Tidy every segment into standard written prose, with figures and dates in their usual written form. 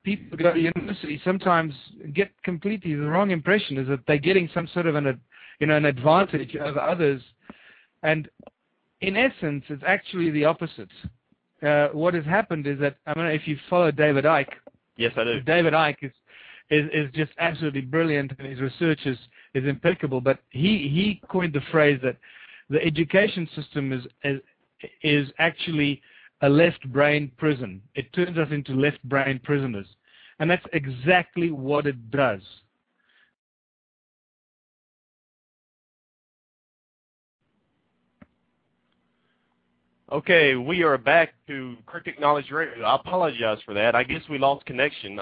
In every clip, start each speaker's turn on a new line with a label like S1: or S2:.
S1: people who go to university sometimes get completely the wrong impression, is that they're getting some sort of an advantage over others. And in essence, it's actually the opposite. What has happened is that, I don't know if you follow David Icke.
S2: Yes, I do.
S1: David Icke is just absolutely brilliant, and his research is impeccable. But he coined the phrase that the education system is actually a left brain prison. It turns us into left brain prisoners, and that's exactly what it does.
S2: Okay, we are back to Cryptic Knowledge Radio. I apologize for that. I guess we lost connection.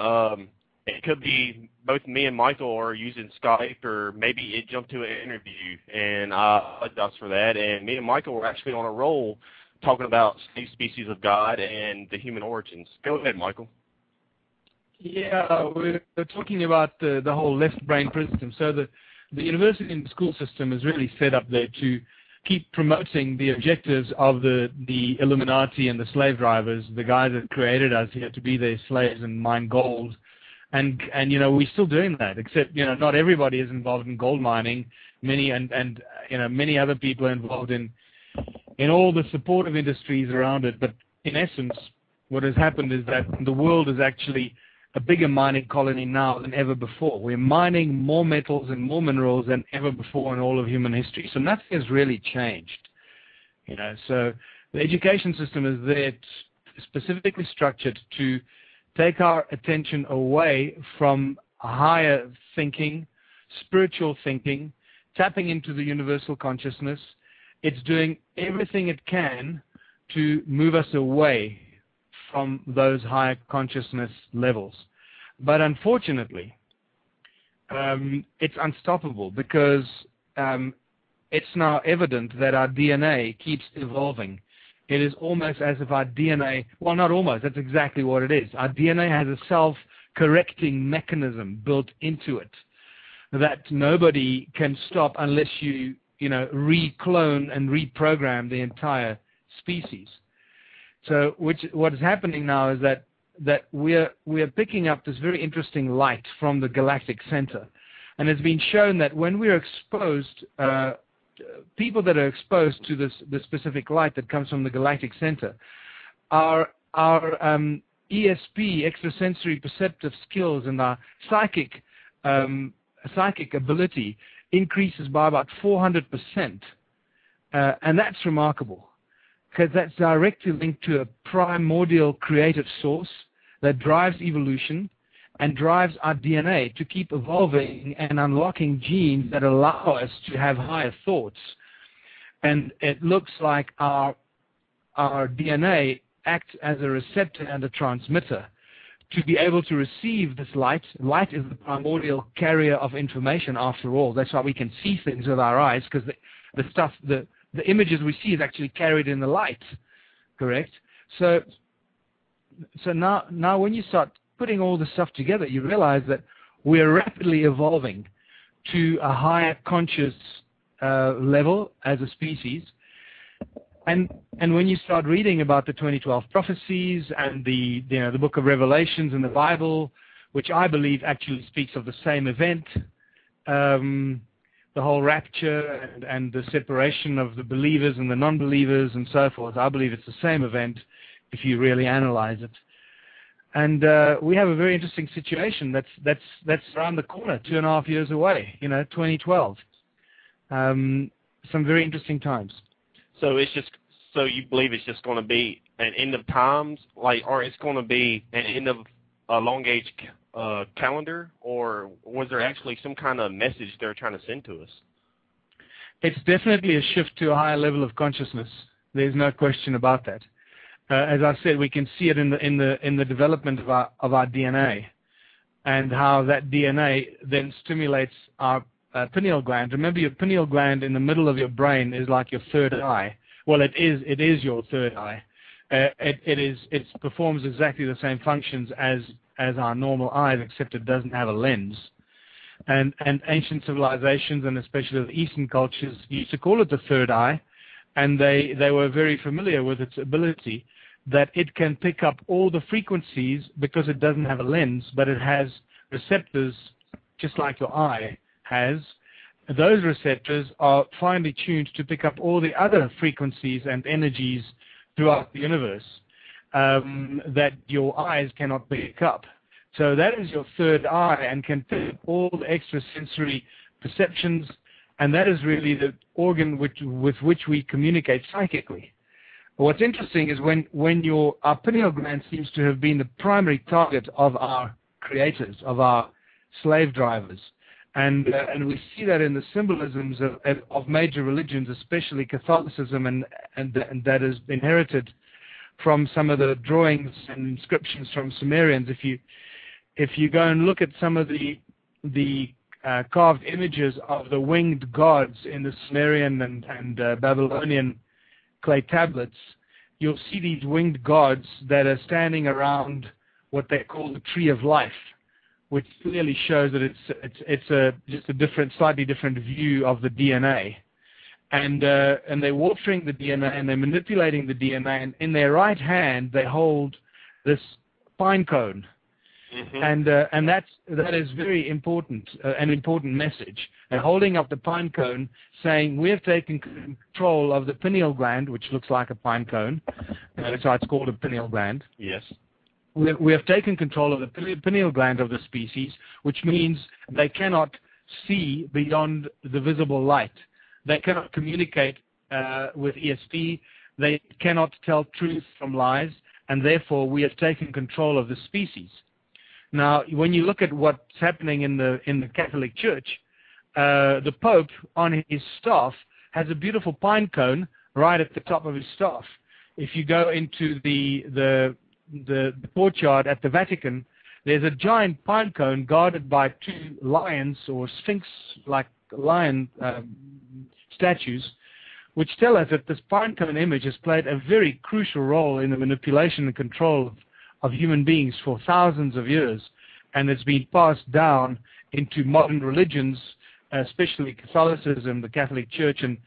S2: It could be both me and Michael are using Skype, or maybe it jumped to an interview, and I apologize for that. And me and Michael were actually on a roll talking about slave species of God and the human origins. Go ahead, Michael.
S1: Yeah, we're talking about the whole left brain prison. So the university and the school system is really set up there to keep promoting the objectives of the Illuminati and the slave drivers, the guys that created us here to be their slaves and mine gold. And we're still doing that, except not everybody is involved in gold mining. Many other people are involved in all the supportive industries around it. But in essence, what has happened is that the world is actually a bigger mining colony now than ever before. We're mining more metals and more minerals than ever before in all of human history. So nothing has really changed. So the education system is there specifically structured to take our attention away from higher thinking, spiritual thinking, tapping into the universal consciousness. It's doing everything it can to move us away from those higher consciousness levels. But unfortunately, it's unstoppable, because it's now evident that our DNA keeps evolving. It is almost as if our DNA, well, not almost, that's exactly what it is. Our DNA has a self-correcting mechanism built into it that nobody can stop unless you, re-clone and reprogram the entire species. So what is happening now is that we're picking up this very interesting light from the galactic center. And it's been shown that when we're exposed, people that are exposed to this specific light that comes from the galactic center, our ESP, extrasensory perceptive skills, and our psychic ability increases by about 400%. And that's remarkable, because that's directly linked to a primordial creative source that drives evolution and drives our DNA to keep evolving and unlocking genes that allow us to have higher thoughts. And it looks like our DNA acts as a receptor and a transmitter to be able to receive this light. Light is the primordial carrier of information, after all. That's why we can see things with our eyes, because the images we see is actually carried in the light, correct? So now when you start putting all this stuff together, you realize that we're rapidly evolving to a higher conscious level as a species. And when you start reading about the 2012 prophecies and the book of Revelations in the Bible, which I believe actually speaks of the same event, the whole rapture and the separation of the believers and the non-believers and so forth, I believe it's the same event if you really analyze it. And we have a very interesting situation that's around the corner, 2.5 years away, 2012. Some very interesting times.
S2: So you believe it's just going to be an end of times, or it's going to be an end of a long age calendar, or was there actually some kind of message they're trying to send to us?
S1: It's definitely a shift to a higher level of consciousness. There's no question about that. As I said, we can see it in the development of our DNA, and how that DNA then stimulates our pineal gland. Remember, your pineal gland in the middle of your brain is like your third eye. Well, it is your third eye. It performs exactly the same functions as our normal eyes, except it doesn't have a lens. And ancient civilizations, and especially the Eastern cultures, used to call it the third eye, and they were very familiar with its ability that it can pick up all the frequencies because it doesn't have a lens, but it has receptors just like your eye has. Those receptors are finely tuned to pick up all the other frequencies and energies throughout the universe that your eyes cannot pick up. So that is your third eye and can pick up all the extrasensory perceptions, and that is really the organ with which we communicate psychically. What's interesting is when our pineal gland seems to have been the primary target of our creators, of our slave drivers. And we see that in the symbolisms of major religions, especially Catholicism, and that is inherited from some of the drawings and inscriptions from Sumerians. If you go and look at some of the carved images of the winged gods in the Sumerian and Babylonian clay tablets, you'll see these winged gods that are standing around what they call the tree of life, which clearly shows that it's just a slightly different view of the DNA. And they're watering the DNA and they're manipulating the DNA, and in their right hand they hold this pine cone. Mm-hmm. And that is very important, an important message. They're holding up the pine cone, saying we have taken control of the pineal gland, which looks like a pine cone. That's why it's called a pineal gland.
S2: Yes.
S1: We have taken control of the pineal gland of the species, which means they cannot see beyond the visible light. They cannot communicate with ESP. They cannot tell truth from lies, and therefore we have taken control of the species. Now, when you look at what's happening in the Catholic Church, the Pope on his staff has a beautiful pine cone right at the top of his staff. If you go into the courtyard at the Vatican, there's a giant pine cone guarded by two lions or sphinx-like lion statues, which tell us that this pine cone image has played a very crucial role in the manipulation and control of human beings for thousands of years, and it's been passed down into modern religions, especially Catholicism, the Catholic Church, and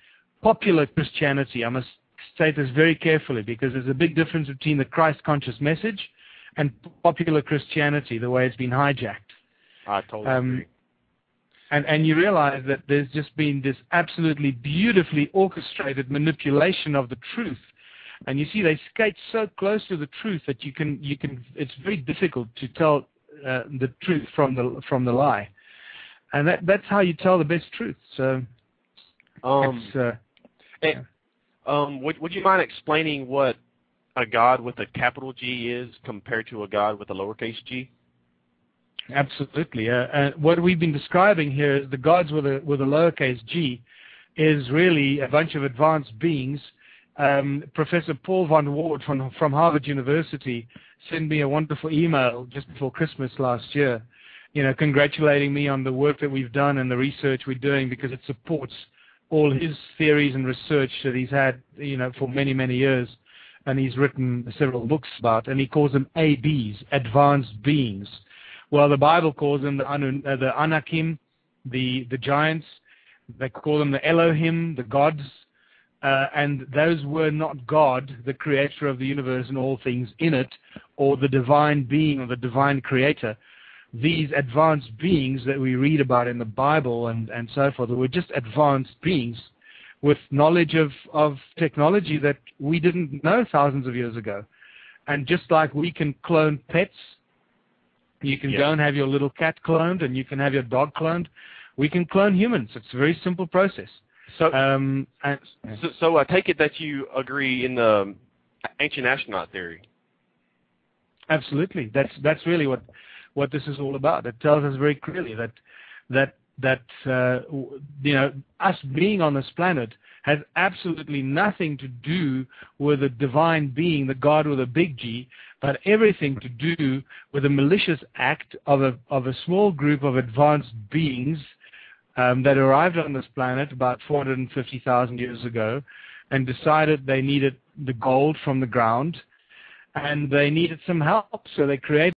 S1: popular Christianity. I must state this very carefully because there's a big difference between the Christ-conscious message and popular Christianity, the way it's been hijacked.
S2: I totally agree.
S1: And you realize that there's just been this absolutely beautifully orchestrated manipulation of the truth. And you see, they skate so close to the truth that you can. It's very difficult to tell the truth from the lie, and that's how you tell the best truth. So,
S2: would you mind explaining what a God with a capital G is compared to a God with a lowercase g?
S1: Absolutely. What we've been describing here is the gods with a lowercase g is really a bunch of advanced beings. Professor Paul von Ward from Harvard University sent me a wonderful email just before Christmas last year, congratulating me on the work that we've done and the research we're doing, because it supports all his theories and research that he's had, for many, many years, and he's written several books about, and he calls them ABs, advanced beings. Well, the Bible calls them the Anakim, the giants. They call them the Elohim, the gods. And those were not God, the creator of the universe and all things in it, or the divine being or the divine creator. These advanced beings that we read about in the Bible and so forth were just advanced beings with knowledge of technology that we didn't know thousands of years ago. And just like we can clone pets, you can go and have your little cat cloned and you can have your dog cloned, we can clone humans. It's a very simple process.
S2: So I take it that you agree in the ancient astronaut theory.
S1: Absolutely. That's really what this is all about. It tells us very clearly that us being on this planet has absolutely nothing to do with a divine being, the God with a big G, but everything to do with a malicious act of a small group of advanced beings that arrived on this planet about 450,000 years ago and decided they needed the gold from the ground and they needed some help. So they created